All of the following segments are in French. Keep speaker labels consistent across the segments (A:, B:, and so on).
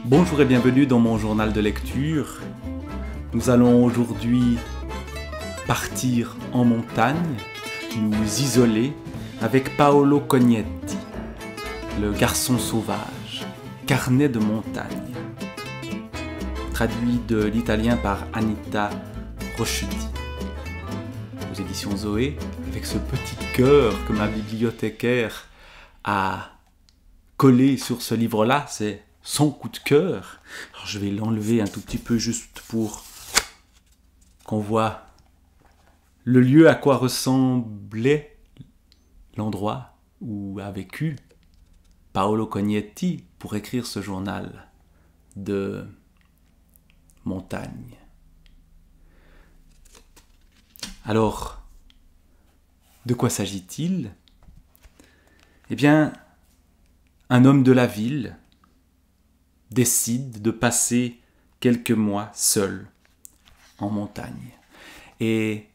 A: Bonjour et bienvenue dans mon journal de lecture. Nous allons aujourd'hui partir en montagne, nous isoler avec Paolo Cognetti, Le garçon sauvage, carnet de montagne, traduit de l'italien par Anita Roschuti. Aux éditions Zoé, avec ce petit cœur que ma bibliothécaire a collé sur ce livre-là, c'est son coup de cœur. Alors je vais l'enlever un tout petit peu juste pour qu'on voit le lieu à quoi ressemblait l'endroit où a vécu Paolo Cognetti pour écrire ce journal de montagne. Alors, de quoi s'agit-il ? Eh bien, un homme de la ville décide de passer quelques mois seul en montagne et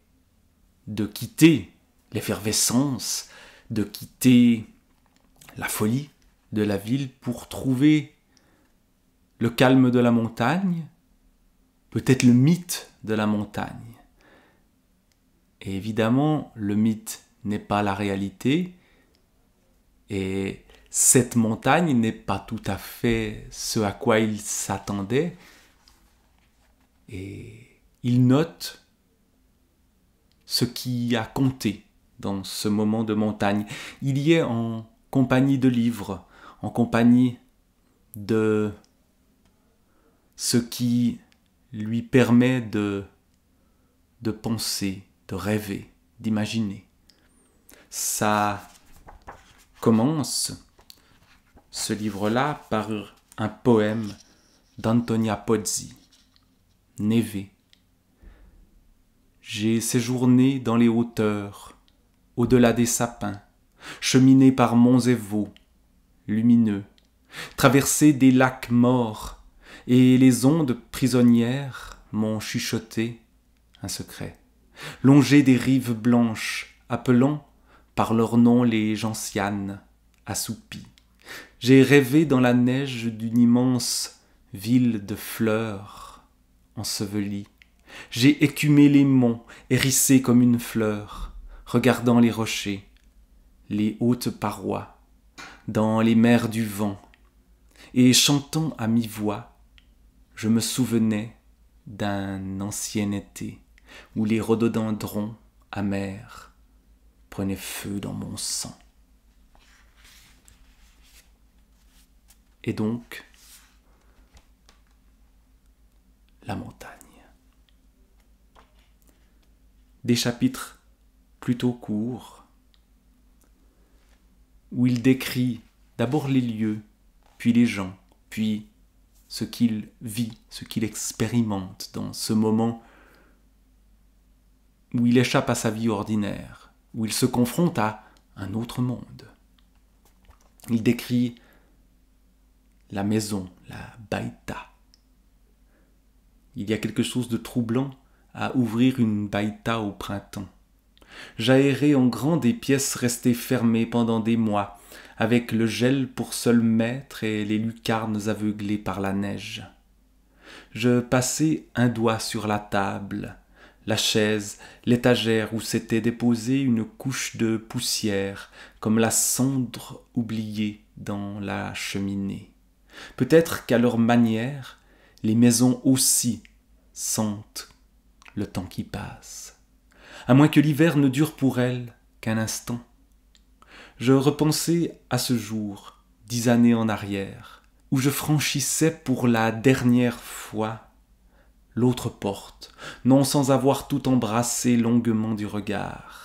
A: de quitter l'effervescence, de quitter la folie de la ville pour trouver le calme de la montagne, peut-être le mythe de la montagne. Et évidemment, le mythe n'est pas la réalité et cette montagne n'est pas tout à fait ce à quoi il s'attendait. Et il note ce qui a compté dans ce moment de montagne. Il y est en compagnie de livres, en compagnie de ce qui lui permet de penser, de rêver, d'imaginer. Ça commence ce livre-là par un poème d'Antonia Pozzi, Neve. J'ai séjourné dans les hauteurs, au-delà des sapins, cheminé par monts et vaux, lumineux, traversé des lacs morts, et les ondes prisonnières m'ont chuchoté un secret, longé des rives blanches, appelant par leur nom les gentianes assoupies. J'ai rêvé dans la neige d'une immense ville de fleurs ensevelie. J'ai écumé les monts, hérissés comme une fleur, regardant les rochers, les hautes parois, dans les mers du vent. Et chantant à mi-voix, je me souvenais d'un ancien été où les rhododendrons amers prenaient feu dans mon sang. Et donc, la montagne. Des chapitres plutôt courts, où il décrit d'abord les lieux, puis les gens, puis ce qu'il vit, ce qu'il expérimente dans ce moment où il échappe à sa vie ordinaire, où il se confronte à un autre monde. Il décrit la maison, la baïta. Il y a quelque chose de troublant à ouvrir une baïta au printemps. J'aérais en grand des pièces restées fermées pendant des mois, avec le gel pour seul maître et les lucarnes aveuglées par la neige. Je passais un doigt sur la table, la chaise, l'étagère où s'était déposée une couche de poussière, comme la cendre oubliée dans la cheminée. Peut-être qu'à leur manière, les maisons aussi sentent le temps qui passe, à moins que l'hiver ne dure pour elles qu'un instant. Je repensais à ce jour, 10 années en arrière, où je franchissais pour la dernière fois l'autre porte, non sans avoir tout embrassé longuement du regard.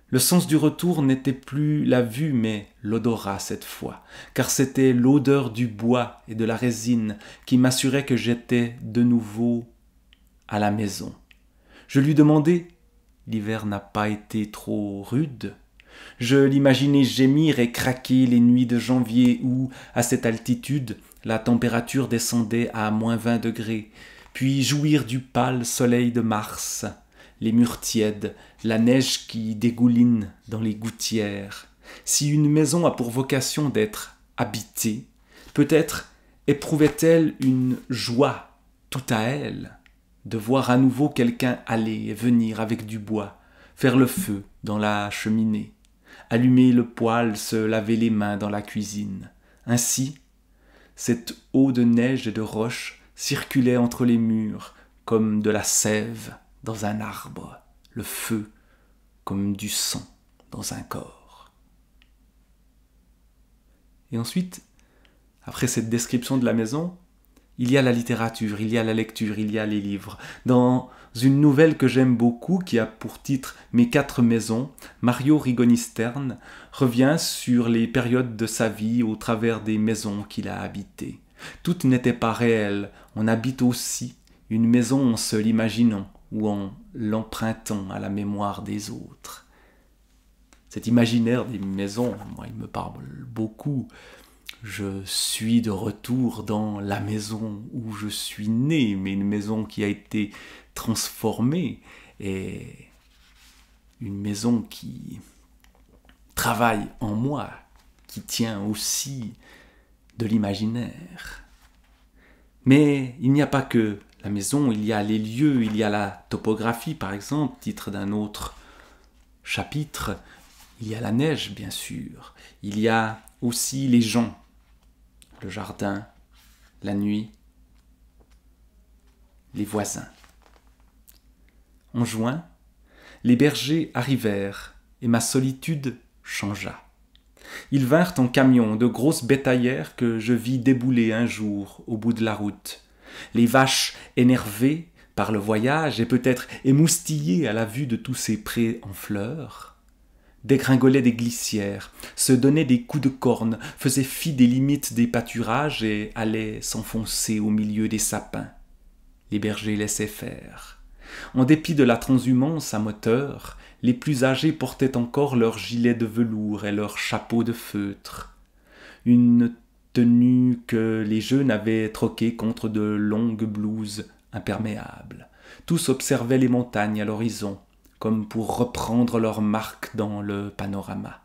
A: Le sens du retour n'était plus la vue, mais l'odorat cette fois, car c'était l'odeur du bois et de la résine qui m'assurait que j'étais de nouveau à la maison. Je lui demandai, l'hiver n'a pas été trop rude ? Je l'imaginais gémir et craquer les nuits de janvier où, à cette altitude, la température descendait à -20 degrés, puis jouir du pâle soleil de mars, les murs tièdes, la neige qui dégouline dans les gouttières. Si une maison a pour vocation d'être habitée, peut-être éprouvait-elle une joie tout à elle de voir à nouveau quelqu'un aller et venir avec du bois, faire le feu dans la cheminée, allumer le poêle, se laver les mains dans la cuisine. Ainsi, cette eau de neige et de roche circulait entre les murs comme de la sève dans un arbre, le feu comme du sang dans un corps. Et ensuite, après cette description de la maison, il y a la littérature, il y a la lecture, il y a les livres. Dans une nouvelle que j'aime beaucoup, qui a pour titre « Mes 4 maisons », Mario Rigoni-Stern revient sur les périodes de sa vie au travers des maisons qu'il a habitées. Toutes n'étaient pas réelles, on habite aussi une maison en se l'imaginant ou en l'empruntant à la mémoire des autres. Cet imaginaire des maisons, moi, il me parle beaucoup. Je suis de retour dans la maison où je suis né, mais une maison qui a été transformée et une maison qui travaille en moi, qui tient aussi de l'imaginaire. Mais il n'y a pas que la maison, il y a les lieux, il y a la topographie par exemple, titre d'un autre chapitre, il y a la neige bien sûr, il y a aussi les gens, le jardin, la nuit, les voisins. En juin, les bergers arrivèrent et ma solitude changea. Ils vinrent en camion, de grosses bétaillères que je vis débouler un jour au bout de la route. Les vaches énervées par le voyage et peut-être émoustillées à la vue de tous ces prés en fleurs, dégringolaient des glissières, se donnaient des coups de corne, faisaient fi des limites des pâturages et allaient s'enfoncer au milieu des sapins. Les bergers laissaient faire. En dépit de la transhumance à moteur, les plus âgés portaient encore leurs gilets de velours et leurs chapeaux de feutre. Une tenue que les jeunes avaient troquée contre de longues blouses imperméables. Tous observaient les montagnes à l'horizon, comme pour reprendre leur marque dans le panorama.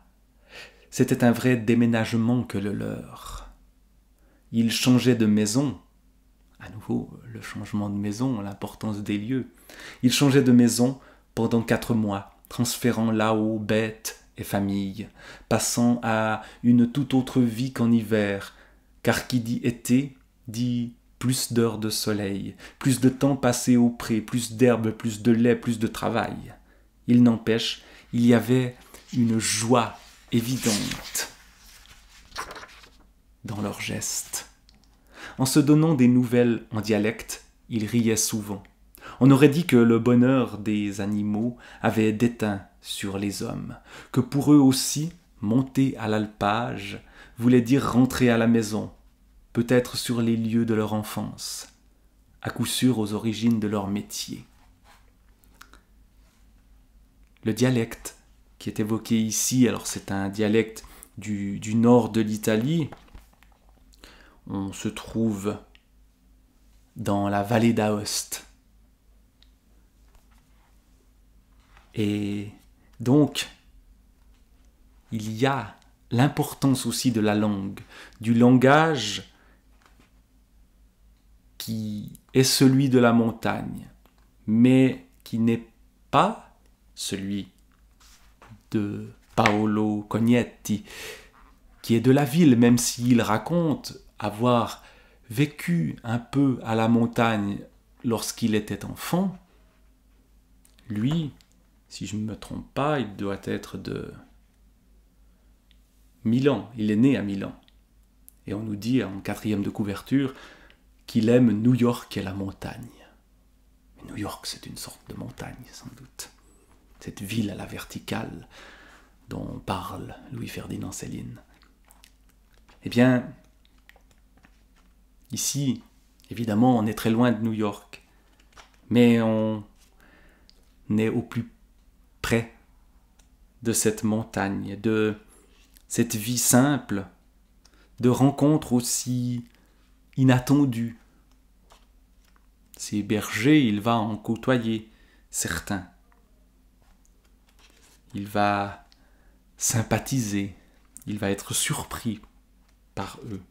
A: C'était un vrai déménagement que le leur. Ils changeaient de maison. À nouveau, le changement de maison, l'importance des lieux. Ils changeaient de maison pendant 4 mois, transférant là-haut bêtes et familles, passant à une toute autre vie qu'en hiver, car qui dit été, dit plus d'heures de soleil, plus de temps passé au pré, plus d'herbe, plus de lait, plus de travail. Il n'empêche, il y avait une joie évidente dans leurs gestes. En se donnant des nouvelles en dialecte, ils riaient souvent. On aurait dit que le bonheur des animaux avait déteint sur les hommes, que pour eux aussi, monter à l'alpage voulait dire rentrer à la maison, peut-être sur les lieux de leur enfance, à coup sûr aux origines de leur métier. Le dialecte qui est évoqué ici, alors c'est un dialecte du nord de l'Italie. On se trouve dans la vallée d'Aoste. Et donc, il y a l'importance aussi de la langue, du langage qui est celui de la montagne, mais qui n'est pas celui de Paolo Cognetti, qui est de la ville, même s'il raconte avoir vécu un peu à la montagne lorsqu'il était enfant. Lui, si je ne me trompe pas, il doit être de Milan, il est né à Milan. Et on nous dit en 4e de couverture qu'il aime New York et la montagne. Mais New York, c'est une sorte de montagne, sans doute. Cette ville à la verticale dont parle Louis-Ferdinand Céline. Eh bien, ici, évidemment, on est très loin de New York, mais on est au plus près de cette montagne, de cette vie simple, de rencontres aussi inattendues. Ces bergers, il va en côtoyer certains. Il va sympathiser, il va être surpris par eux.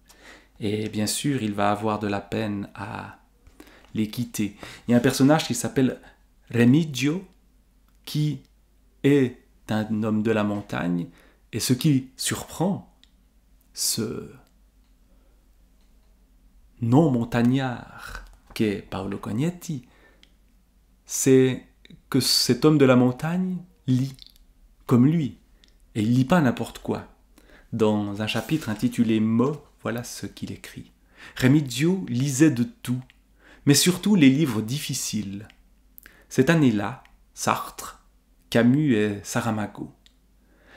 A: Et bien sûr, il va avoir de la peine à les quitter. Il y a un personnage qui s'appelle Remigio, qui est un homme de la montagne, et ce qui surprend ce non-montagnard qu'est Paolo Cognetti, c'est que cet homme de la montagne lit comme lui, et il lit pas n'importe quoi. Dans un chapitre intitulé « Mots », voilà ce qu'il écrit. Remigio lisait de tout, mais surtout les livres difficiles. Cette année-là, Sartre, Camus et Saramago.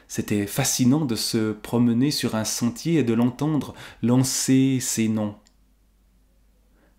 A: C'était fascinant de se promener sur un sentier et de l'entendre lancer ses noms,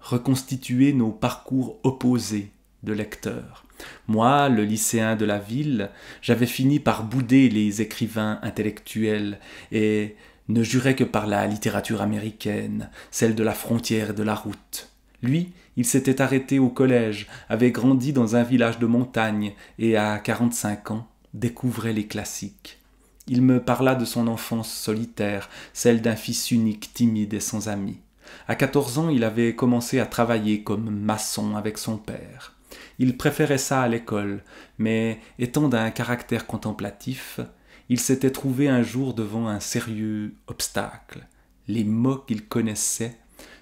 A: reconstituer nos parcours opposés de lecteurs. Moi, le lycéen de la ville, j'avais fini par bouder les écrivains intellectuels et ne jurais que par la littérature américaine, celle de la frontière et de la route. Lui, il s'était arrêté au collège, avait grandi dans un village de montagne et à 45 ans, découvrait les classiques. Il me parla de son enfance solitaire, celle d'un fils unique, timide et sans amis. À 14 ans, il avait commencé à travailler comme maçon avec son père. Il préférait ça à l'école, mais étant d'un caractère contemplatif, il s'était trouvé un jour devant un sérieux obstacle. Les mots qu'il connaissait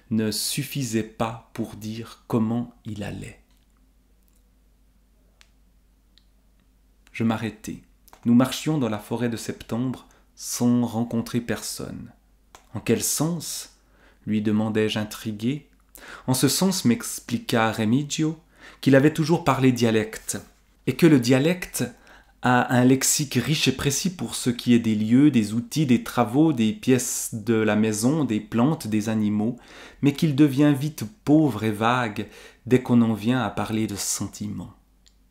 A: ne suffisaient pas pour dire comment il allait. Je m'arrêtai. Nous marchions dans la forêt de septembre sans rencontrer personne. En quel sens ? Lui demandai-je intrigué. En ce sens m'expliqua Remigio qu'il avait toujours parlé dialecte, et que le dialecte a un lexique riche et précis pour ce qui est des lieux, des outils, des travaux, des pièces de la maison, des plantes, des animaux, mais qu'il devient vite pauvre et vague dès qu'on en vient à parler de sentiments.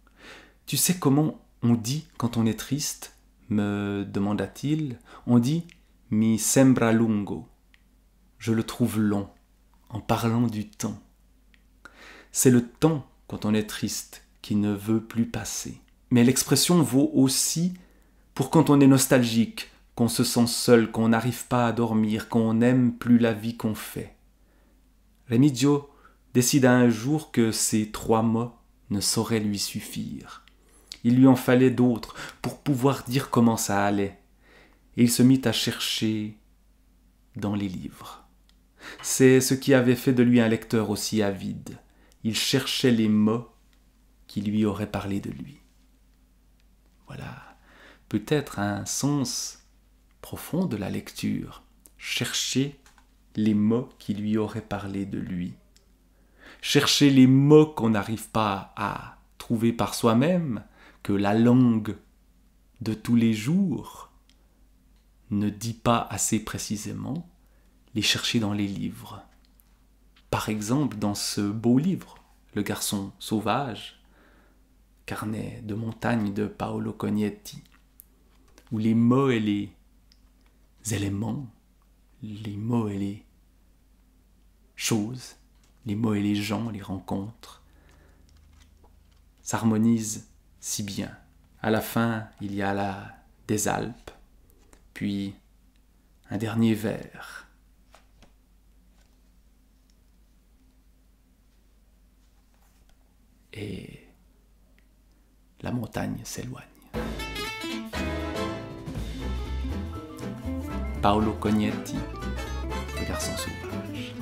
A: « Tu sais comment on dit quand on est triste ?» me demanda-t-il. « On dit « mi sembra lungo ». Je le trouve long, en parlant du temps. C'est le temps, quand on est triste, qui ne veut plus passer. Mais l'expression vaut aussi pour quand on est nostalgique, qu'on se sent seul, qu'on n'arrive pas à dormir, qu'on n'aime plus la vie qu'on fait. Remigio décida un jour que ces 3 mots ne sauraient lui suffire. Il lui en fallait d'autres pour pouvoir dire comment ça allait. Et il se mit à chercher dans les livres. C'est ce qui avait fait de lui un lecteur aussi avide. Il cherchait les mots qui lui auraient parlé de lui. Voilà, peut-être un sens profond de la lecture. Chercher les mots qui lui auraient parlé de lui. Chercher les mots qu'on n'arrive pas à trouver par soi-même, que la langue de tous les jours ne dit pas assez précisément, les chercher dans les livres. Par exemple, dans ce beau livre, Le garçon sauvage, carnet de montagne de Paolo Cognetti, où les mots et les éléments, les mots et les choses, les mots et les gens, les rencontres, s'harmonisent si bien. À la fin, il y a là des Alpes, puis un dernier vers. Et la montagne s'éloigne. Paolo Cognetti, Le garçon sauvage.